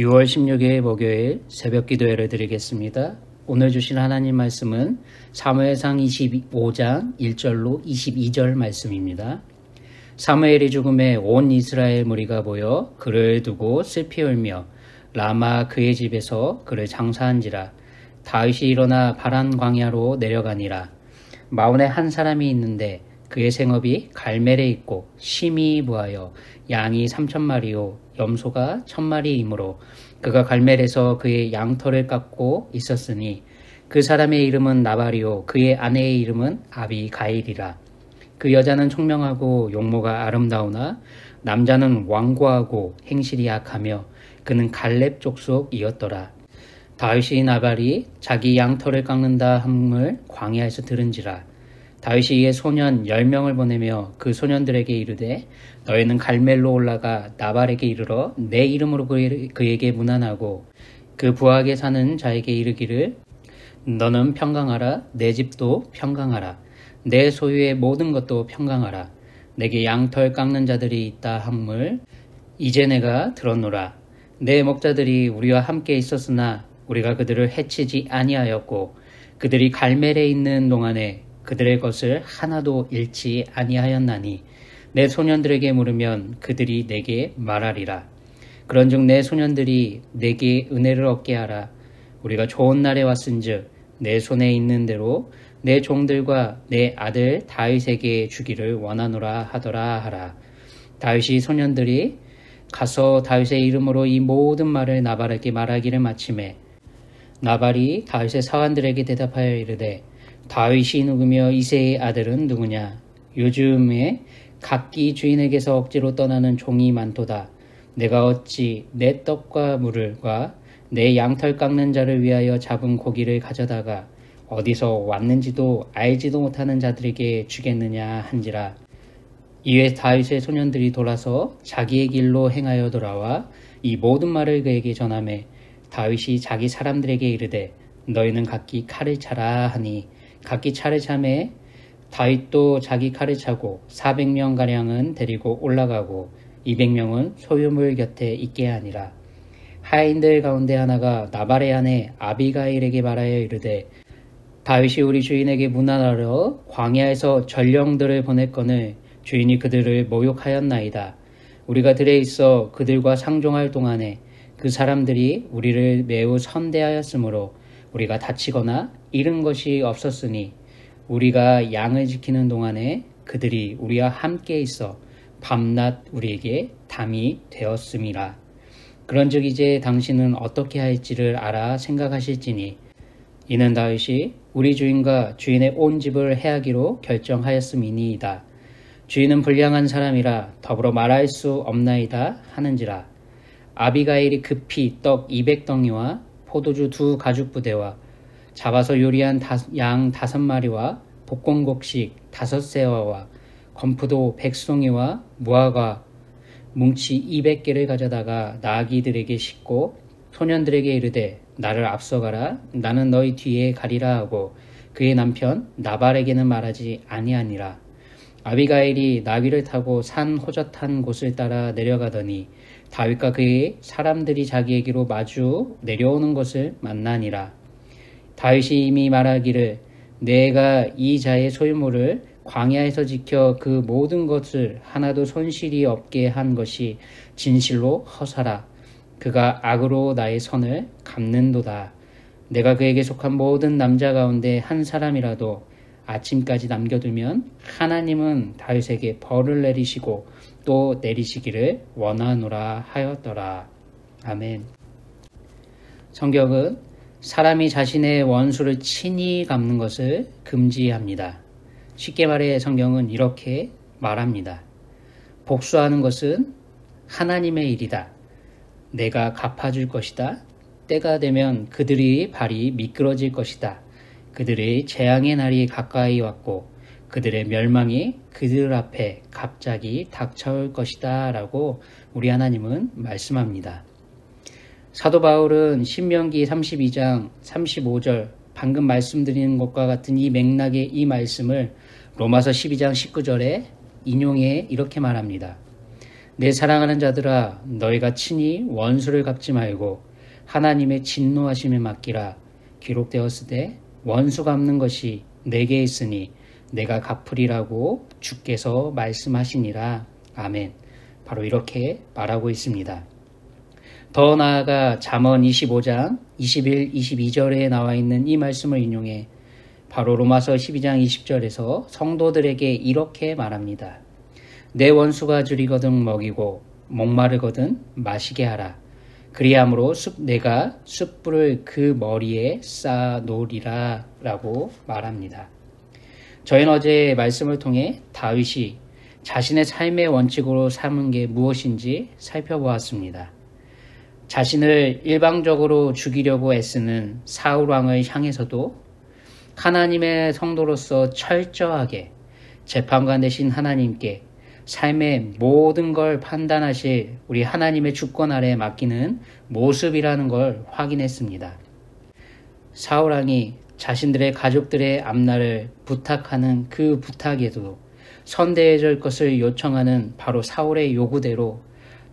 6월 16일 목요일 새벽 기도회를 드리겠습니다. 오늘 주신 하나님 말씀은 사무엘상 25장 1절로 22절 말씀입니다. 사무엘이 죽음에 온 이스라엘 무리가 모여 그를 두고 슬피 울며 라마 그의 집에서 그를 장사한지라. 다윗이 일어나 바란 광야로 내려가니라. 마온에 한 사람이 있는데 그의 생업이 갈멜에 있고 심히 부하여 양이 3,000마리요 염소가 1,000마리이므로 그가 갈멜에서 그의 양털을 깎고 있었으니 그 사람의 이름은 나발이요 그의 아내의 이름은 아비가일이라. 그 여자는 총명하고 용모가 아름다우나 남자는 완고하고 행실이 약하며 그는 갈렙 족속이었더라. 다윗이 나발이 자기 양털을 깎는다 함을 광야에서 들은지라. 다윗이 이에 소년 10명을 보내며 그 소년들에게 이르되 너희는 갈멜로 올라가 나발에게 이르러 내 이름으로 그에게 문안하고 그 부하게 사는 자에게 이르기를 너는 평강하라. 내 집도 평강하라. 내 소유의 모든 것도 평강하라. 내게 양털 깎는 자들이 있다 함을 이제 내가 들었노라. 내 목자들이 우리와 함께 있었으나 우리가 그들을 해치지 아니하였고 그들이 갈멜에 있는 동안에 그들의 것을 하나도 잃지 아니하였나니 내 소년들에게 물으면 그들이 내게 말하리라. 그런즉 내 소년들이 내게 은혜를 얻게 하라. 우리가 좋은 날에 왔은즉 내 손에 있는 대로 내 종들과 내 아들 다윗에게 주기를 원하노라 하더라 하라. 다윗이 소년들이 가서 다윗의 이름으로 이 모든 말을 나발에게 말하기를 마치매 나발이 다윗의 사환들에게 대답하여 이르되 다윗이 누구며 이새의 아들은 누구냐? 요즘에 각기 주인에게서 억지로 떠나는 종이 많도다. 내가 어찌 내 떡과 물과 내 양털 깎는 자를 위하여 잡은 고기를 가져다가 어디서 왔는지도 알지도 못하는 자들에게 주겠느냐 한지라. 이에 다윗의 소년들이 돌아서 자기의 길로 행하여 돌아와 이 모든 말을 그에게 전하매 다윗이 자기 사람들에게 이르되 너희는 각기 칼을 차라 하니 각기 차를 차매 다윗도 자기 칼을 차고 400명가량은 데리고 올라가고 200명은 소유물 곁에 있게 하니라. 하인들 가운데 하나가 나발의 아내 아비가일에게 말하여 이르되 다윗이 우리 주인에게 문안하러 광야에서 전령들을 보냈거늘 주인이 그들을 모욕하였나이다. 우리가 들에 있어 그들과 상종할 동안에 그 사람들이 우리를 매우 선대하였으므로 우리가 다치거나 잃은 것이 없었으니 우리가 양을 지키는 동안에 그들이 우리와 함께 있어 밤낮 우리에게 담이 되었음이라. 그런즉 이제 당신은 어떻게 할지를 알아 생각하실지니 이는 다윗이 우리 주인과 주인의 온 집을 해하기로 결정하였음이니이다. 주인은 불량한 사람이라 더불어 말할 수 없나이다 하는지라. 아비가일이 급히 떡 200덩이와 포도주 2가죽부대와 잡아서 요리한 양 5마리와 볶음곡식 5세와와 건포도 100송이와 무화과 뭉치 200개를 가져다가 나귀들에게 싣고 소년들에게 이르되 나를 앞서가라. 나는 너희 뒤에 가리라 하고 그의 남편 나발에게는 말하지 아니하니라. 아비가일이 나귀를 타고 산 호젓한 곳을 따라 내려가더니 다윗과 그의 사람들이 자기에게로 마주 내려오는 것을 만나니라. 다윗이 이미 말하기를 내가 이 자의 소유물을 광야에서 지켜 그 모든 것을 하나도 손실이 없게 한 것이 진실로 허사라. 그가 악으로 나의 선을 갚는도다. 내가 그에게 속한 모든 남자 가운데 한 사람이라도 아침까지 남겨두면 하나님은 다윗에게 벌을 내리시고 또 내리시기를 원하노라 하였더라. 아멘. 성경은 사람이 자신의 원수를 친히 갚는 것을 금지합니다. 쉽게 말해 성경은 이렇게 말합니다. 복수하는 것은 하나님의 일이다. 내가 갚아줄 것이다. 때가 되면 그들의 발이 미끄러질 것이다. 그들의 재앙의 날이 가까이 왔고 그들의 멸망이 그들 앞에 갑자기 닥쳐올 것이다 라고 우리 하나님은 말씀합니다. 사도 바울은 신명기 32장 35절 방금 말씀드리는 것과 같은 이 맥락의 이 말씀을 로마서 12장 19절에 인용해 이렇게 말합니다. 내 사랑하는 자들아, 너희가 친히 원수를 갚지 말고 하나님의 진노하심에 맡기라. 기록되었으되 원수 갚는 것이 내게 있으니 내가 갚으리라고 주께서 말씀하시니라. 아멘. 바로 이렇게 말하고 있습니다. 더 나아가 잠언 25장 21, 22절에 나와 있는 이 말씀을 인용해 바로 로마서 12장 20절에서 성도들에게 이렇게 말합니다. 내 원수가 줄이거든 먹이고 목마르거든 마시게 하라. 그리함으로 내가 숯불을 그 머리에 쌓아 놓으리라 라고 말합니다. 저희는 어제 말씀을 통해 다윗이 자신의 삶의 원칙으로 삼은 게 무엇인지 살펴보았습니다. 자신을 일방적으로 죽이려고 애쓰는 사울 왕을 향해서도 하나님의 성도로서 철저하게 재판관 되신 하나님께 삶의 모든 걸 판단하실 우리 하나님의 주권 아래 맡기는 모습이라는 걸 확인했습니다. 사울 왕이 자신들의 가족들의 앞날을 부탁하는 그 부탁에도 선대해줄 것을 요청하는 바로 사울의 요구대로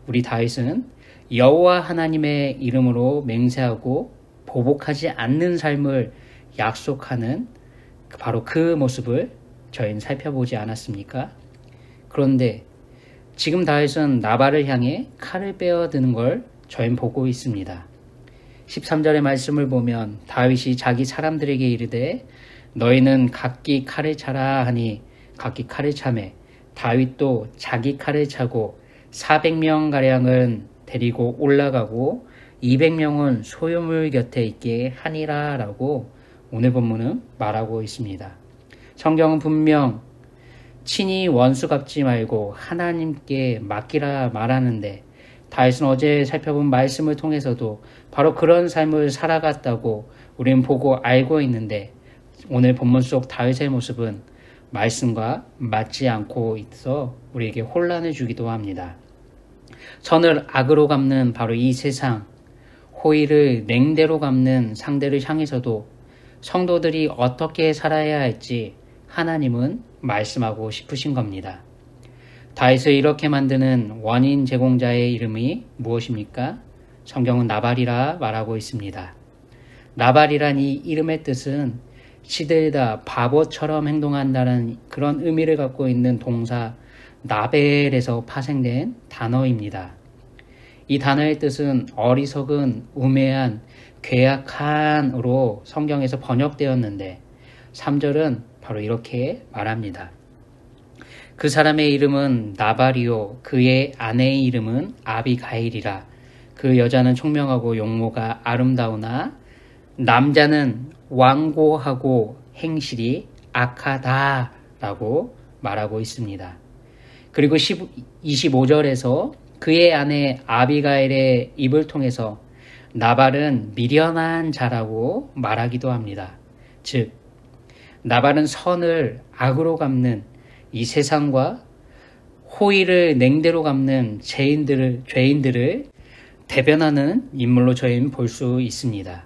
우리 다윗은 여호와 하나님의 이름으로 맹세하고 보복하지 않는 삶을 약속하는 바로 그 모습을 저희는 살펴보지 않았습니까? 그런데 지금 다윗은 나발을 향해 칼을 빼어드는 걸 저희는 보고 있습니다. 13절의 말씀을 보면 다윗이 자기 사람들에게 이르되 너희는 각기 칼을 차라 하니 각기 칼을 차매 다윗도 자기 칼을 차고 400명가량은 데리고 올라가고 200명은 소유물 곁에 있게 하니라 라고 오늘 본문은 말하고 있습니다. 성경은 분명 친히 원수 갚지 말고 하나님께 맡기라 말하는데 다윗은 어제 살펴본 말씀을 통해서도 바로 그런 삶을 살아갔다고 우리는 보고 알고 있는데 오늘 본문 속 다윗의 모습은 말씀과 맞지 않고 있어 우리에게 혼란을 주기도 합니다. 선을 악으로 갚는 바로 이 세상, 호의를 냉대로 갚는 상대를 향해서도 성도들이 어떻게 살아야 할지 하나님은 말씀하고 싶으신 겁니다. 다윗을 이렇게 만드는 원인 제공자의 이름이 무엇입니까? 성경은 나발이라 말하고 있습니다. 나발이란 이 이름의 뜻은 시들다 바보처럼 행동한다는 그런 의미를 갖고 있는 동사 나벨에서 파생된 단어입니다. 이 단어의 뜻은 어리석은, 우매한, 괴악한으로 성경에서 번역되었는데 3절은 바로 이렇게 말합니다. 그 사람의 이름은 나발이요 그의 아내의 이름은 아비가일이라. 그 여자는 총명하고 용모가 아름다우나 남자는 완고하고 행실이 악하다라고 말하고 있습니다. 그리고 25절에서 그의 아내 아비가일의 입을 통해서 나발은 미련한 자라고 말하기도 합니다. 즉 나발은 선을 악으로 갚는 이 세상과 호의를 냉대로 갚는 죄인들을 대변하는 인물로 저희는 볼 수 있습니다.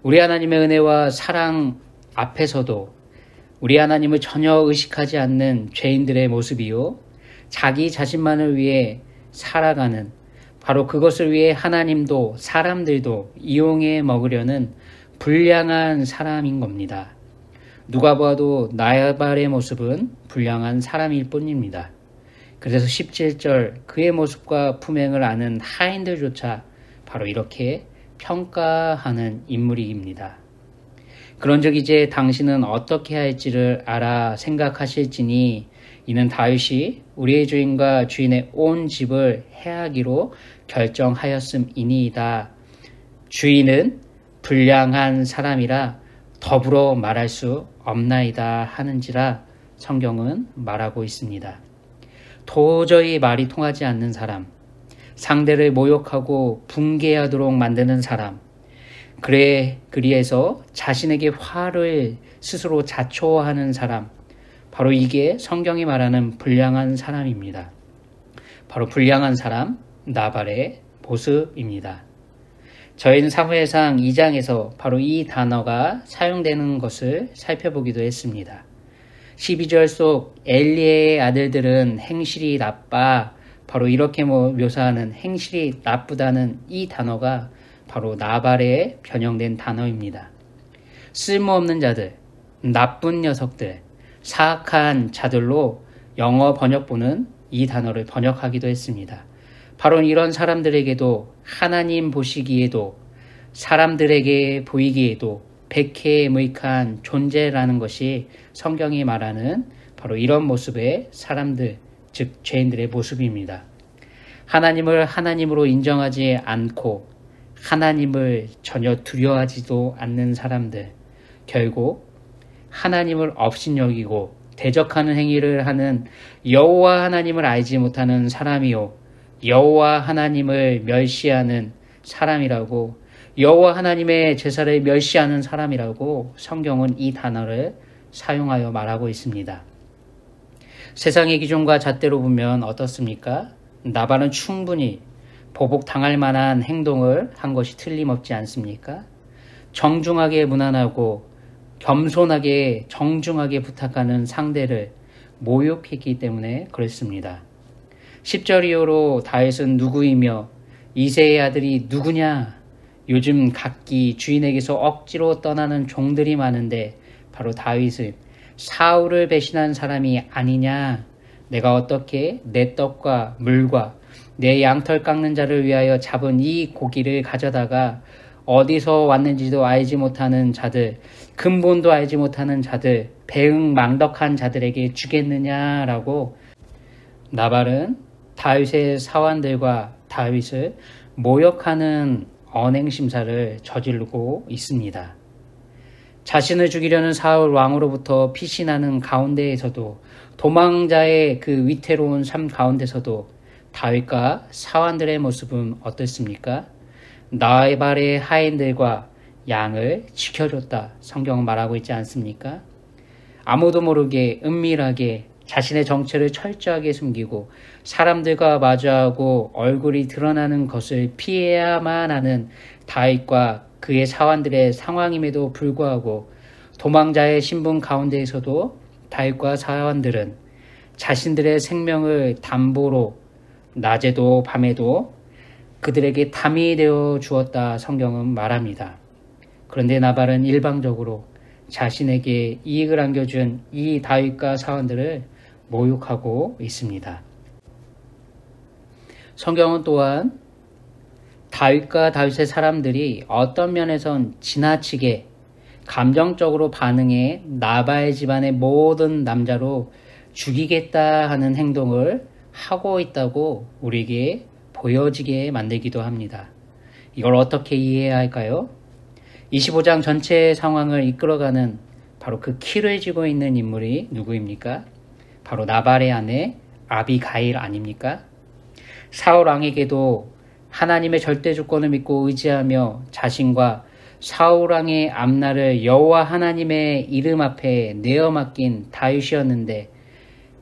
우리 하나님의 은혜와 사랑 앞에서도 우리 하나님을 전혀 의식하지 않는 죄인들의 모습이요 자기 자신만을 위해 살아가는 바로 그것을 위해 하나님도 사람들도 이용해 먹으려는 불량한 사람인 겁니다. 누가 봐도 나발의 모습은 불량한 사람일 뿐입니다. 그래서 17절 그의 모습과 품행을 아는 하인들조차 바로 이렇게 평가하는 인물입니다. 그런즉 이제 당신은 어떻게 할지를 알아 생각하실지니 이는 다윗이 우리의 주인과 주인의 온 집을 해하기로 결정하였음이니이다. 주인은 불량한 사람이라 더불어 말할 수 없나이다 하는지라 성경은 말하고 있습니다. 도저히 말이 통하지 않는 사람, 상대를 모욕하고 붕괴하도록 만드는 사람, 그리해서 자신에게 화를 스스로 자초하는 사람, 바로 이게 성경이 말하는 불량한 사람입니다. 바로 불량한 사람, 나발의 모습입니다. 저희는 사무엘상 2장에서 바로 이 단어가 사용되는 것을 살펴보기도 했습니다. 12절 속 엘리의 아들들은 행실이 나빠 바로 이렇게 묘사하는 행실이 나쁘다는 이 단어가 바로 나발에 변형된 단어입니다. 쓸모없는 자들, 나쁜 녀석들, 사악한 자들로 영어 번역본은 이 단어를 번역하기도 했습니다. 바로 이런 사람들에게도 하나님 보시기에도 사람들에게 보이기에도 백해무익한 존재라는 것이 성경이 말하는 바로 이런 모습의 사람들, 즉 죄인들의 모습입니다. 하나님을 하나님으로 인정하지 않고 하나님을 전혀 두려워하지도 않는 사람들, 결국 하나님을 업신여기고 대적하는 행위를 하는 여호와 하나님을 알지 못하는 사람이요 여호와 하나님을 멸시하는 사람이라고, 여호와 하나님의 제사를 멸시하는 사람이라고 성경은 이 단어를 사용하여 말하고 있습니다. 세상의 기준과 잣대로 보면 어떻습니까? 나발은 충분히 보복당할 만한 행동을 한 것이 틀림없지 않습니까? 정중하게 무난하고 겸손하게 정중하게 부탁하는 상대를 모욕했기 때문에 그렇습니다. 10절 이후로 다윗은 누구이며 이새의 아들이 누구냐? 요즘 각기 주인에게서 억지로 떠나는 종들이 많은데 바로 다윗은 사울을 배신한 사람이 아니냐? 내가 어떻게 내 떡과 물과 내 양털 깎는 자를 위하여 잡은 이 고기를 가져다가 어디서 왔는지도 알지 못하는 자들, 근본도 알지 못하는 자들, 배은망덕한 자들에게 주겠느냐라고 나발은 다윗의 사환들과 다윗을 모욕하는 언행심사를 저지르고 있습니다. 자신을 죽이려는 사울 왕으로부터 피신하는 가운데에서도, 도망자의 그 위태로운 삶 가운데서도 다윗과 사환들의 모습은 어떻습니까? 나발의 하인들과 양을 지켜줬다, 성경은 말하고 있지 않습니까? 아무도 모르게 은밀하게 자신의 정체를 철저하게 숨기고 사람들과 마주하고 얼굴이 드러나는 것을 피해야만 하는 다윗과 그의 사환들의 상황임에도 불구하고 도망자의 신분 가운데에서도 다윗과 사환들은 자신들의 생명을 담보로 낮에도 밤에도 그들에게 담이 되어 주었다, 성경은 말합니다. 그런데 나발은 일방적으로 자신에게 이익을 안겨준 이 다윗과 사환들을 모욕하고 있습니다. 성경은 또한 다윗과 다윗의 사람들이 어떤 면에선 지나치게 감정적으로 반응해 나발 집안의 모든 남자로 죽이겠다 하는 행동을 하고 있다고 우리에게 보여지게 만들기도 합니다. 이걸 어떻게 이해해야 할까요? 25장 전체의 상황을 이끌어가는 바로 그 키를 쥐고 있는 인물이 누구입니까? 바로 나발의 아내 아비가일 아닙니까? 사울 왕에게도 하나님의 절대 주권을 믿고 의지하며 자신과 사울 왕의 앞날을 여호와 하나님의 이름 앞에 내어 맡긴 다윗이었는데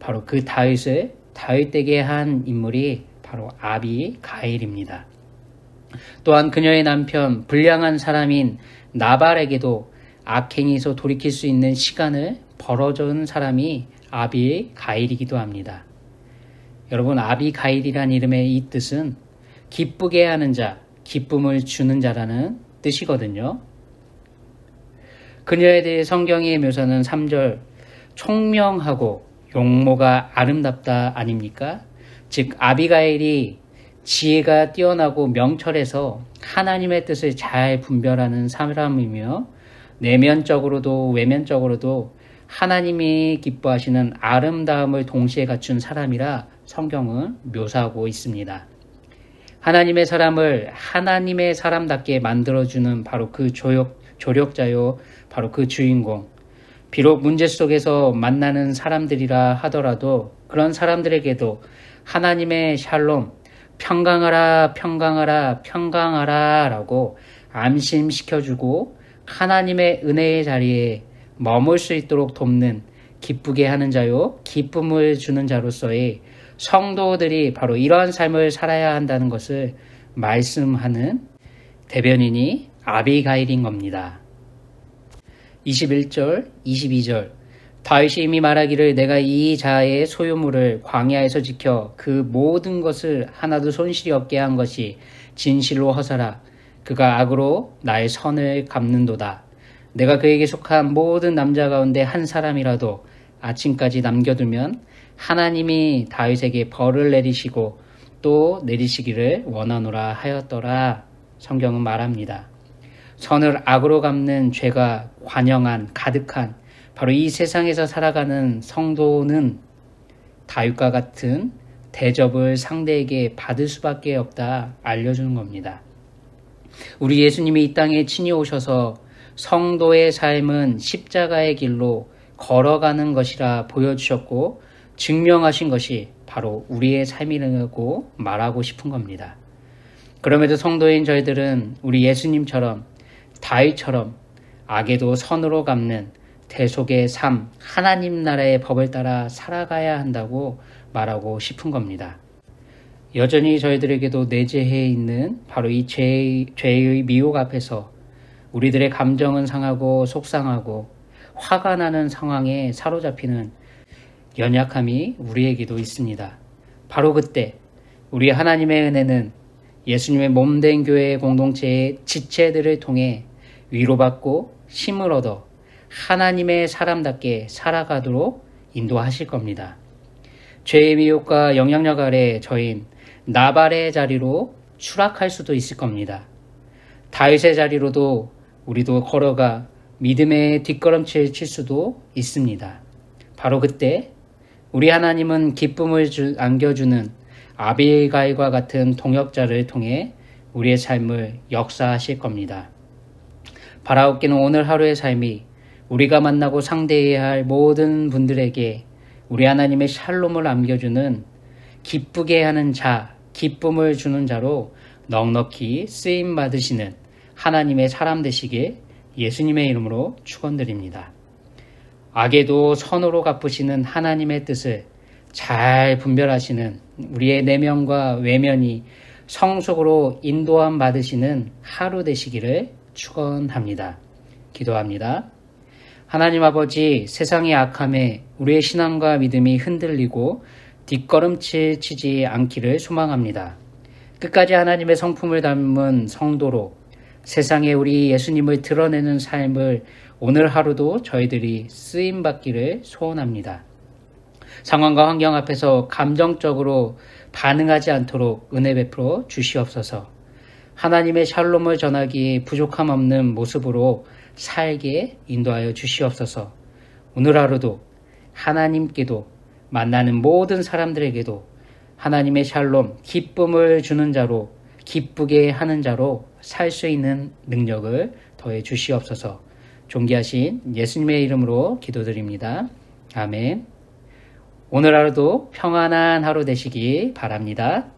바로 그 다윗을 다윗되게 한 인물이 바로 아비가일입니다. 또한 그녀의 남편 불량한 사람인 나발에게도 악행에서 돌이킬 수 있는 시간을 벌어준 사람이 아비가일이기도 합니다. 여러분, 아비가일이란 이름의 이 뜻은 기쁘게 하는 자, 기쁨을 주는 자라는 뜻이거든요. 그녀에 대해 성경의 묘사는 3절 총명하고 용모가 아름답다 아닙니까? 즉 아비가일이 지혜가 뛰어나고 명철해서 하나님의 뜻을 잘 분별하는 사람이며 내면적으로도 외면적으로도 하나님이 기뻐하시는 아름다움을 동시에 갖춘 사람이라 성경은 묘사하고 있습니다. 하나님의 사람을 하나님의 사람답게 만들어주는 바로 그 조력자요, 바로 그 주인공. 비록 문제 속에서 만나는 사람들이라 하더라도 그런 사람들에게도 하나님의 샬롬, 평강하라 평강하라 평강하라 라고 안심시켜주고 하나님의 은혜의 자리에 머물 수 있도록 돕는 기쁘게 하는 자요, 기쁨을 주는 자로서의 성도들이 바로 이러한 삶을 살아야 한다는 것을 말씀하는 대변인이 아비가일인 겁니다. 21절, 22절 다윗이 이미 말하기를 내가 이 자의 소유물을 광야에서 지켜 그 모든 것을 하나도 손실이 없게 한 것이 진실로 허사라. 그가 악으로 나의 선을 갚는도다. 내가 그에게 속한 모든 남자 가운데 한 사람이라도 아침까지 남겨두면 하나님이 다윗에게 벌을 내리시고 또 내리시기를 원하노라 하였더라. 성경은 말합니다. 선을 악으로 갚는 죄가 관영한 가득한 바로 이 세상에서 살아가는 성도는 다윗과 같은 대접을 상대에게 받을 수밖에 없다 알려주는 겁니다. 우리 예수님이 이 땅에 친히 오셔서 성도의 삶은 십자가의 길로 걸어가는 것이라 보여주셨고 증명하신 것이 바로 우리의 삶이라고 말하고 싶은 겁니다. 그럼에도 성도인 저희들은 우리 예수님처럼 다윗처럼 악에도 선으로 갚는 대속의 삶, 하나님 나라의 법을 따라 살아가야 한다고 말하고 싶은 겁니다. 여전히 저희들에게도 내재해 있는 바로 이 죄의 미혹 앞에서 우리들의 감정은 상하고 속상하고 화가 나는 상황에 사로잡히는 연약함이 우리에게도 있습니다. 바로 그때 우리 하나님의 은혜는 예수님의 몸된 교회의 공동체의 지체들을 통해 위로받고 힘을 얻어 하나님의 사람답게 살아가도록 인도하실 겁니다. 죄의 미혹과 영향력 아래 저희는 나발의 자리로 추락할 수도 있을 겁니다. 다윗의 자리로도 우리도 걸어가 믿음의 뒷걸음질 칠 수도 있습니다. 바로 그때 우리 하나님은 기쁨을 안겨주는 아비가일과 같은 동역자를 통해 우리의 삶을 역사하실 겁니다. 바라옵기는 오늘 하루의 삶이 우리가 만나고 상대해야 할 모든 분들에게 우리 하나님의 샬롬을 안겨주는 기쁘게 하는 자, 기쁨을 주는 자로 넉넉히 쓰임 받으시는 하나님의 사람 되시길 예수님의 이름으로 축원드립니다. 악에도 선으로 갚으시는 하나님의 뜻을 잘 분별하시는 우리의 내면과 외면이 성속으로 인도함 받으시는 하루 되시기를 축원합니다. 기도합니다. 하나님 아버지, 세상의 악함에 우리의 신앙과 믿음이 흔들리고 뒷걸음질 치지 않기를 소망합니다. 끝까지 하나님의 성품을 담은 성도로 세상에 우리 예수님을 드러내는 삶을 오늘 하루도 저희들이 쓰임받기를 소원합니다. 상황과 환경 앞에서 감정적으로 반응하지 않도록 은혜 베풀어 주시옵소서. 하나님의 샬롬을 전하기에 부족함 없는 모습으로 살게 인도하여 주시옵소서. 오늘 하루도 하나님께도 만나는 모든 사람들에게도 하나님의 샬롬, 기쁨을 주는 자로, 기쁘게 하는 자로 살 수 있는 능력을 더해 주시옵소서. 존귀하신 예수님의 이름으로 기도드립니다. 아멘. 오늘 하루도 평안한 하루 되시기 바랍니다.